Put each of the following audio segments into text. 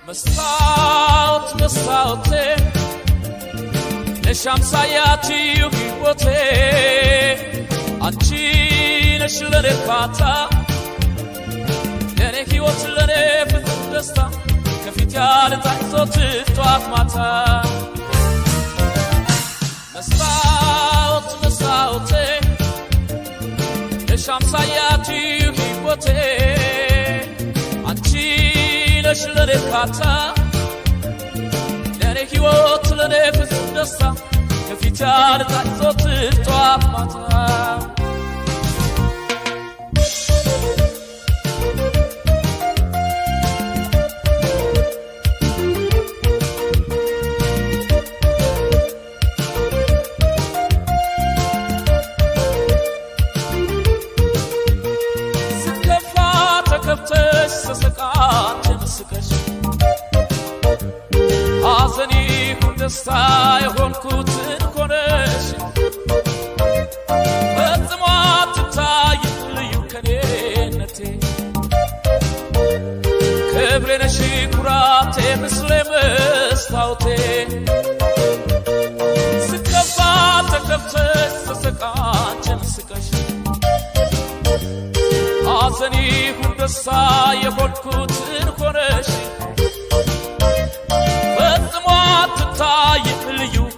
مساوت مساوتي لشمساياتي يوكيوتي أنتي نشلني فاتا لني هيوت لني فتدستا كفيتيال تحزوت توات ماتا مساوت مساوتي لشمساياتي يوكيوتي أنتي نشلني فاتا لني هيوت لني فتدستا كفيتيال تحزوت توات ماتا حزني كندستا يهونكوت نكونش بزمات تاي ليو كنينتي كبرنا شكراتي مسلم استاوتي سكفات كفتش سسقان جمسكش حزني كندستا يهونكوت نكونش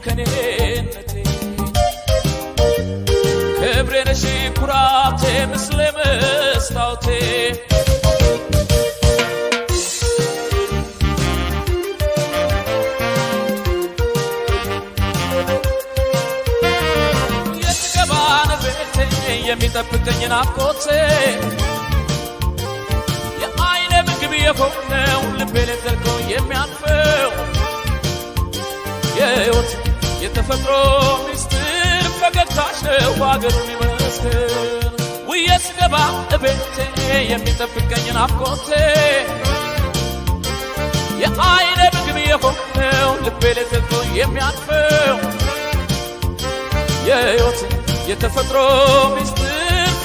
كنينتي كبرنا شكراتي مسلم استاوتي يتقبان بيتي يميطبقني نافقوتي የአይነ ምግብ የሆነው ልቤ ለዘልቆ የሚያልፈው የህይወት የተፈጥሮ ሚስጥር ፈገግታሽ ነው ሀገሩን ይመስገን ውዬ ስገባ እቤቴ የሚጠብቀኝ ናፍቆቴ የአይነ ምግብ የሆነው ልቤ ለዘልቆ የሚያልፈው የህይወት የተፈጥሮ ሚስጥር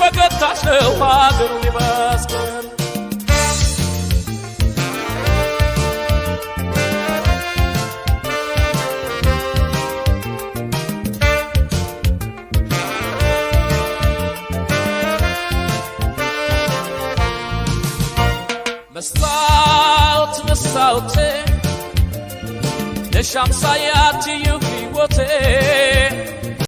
ፈገግታሽ ነው ሀገሩን ይመስገን مساوت مساوتي لشمساياتي يوكيوتي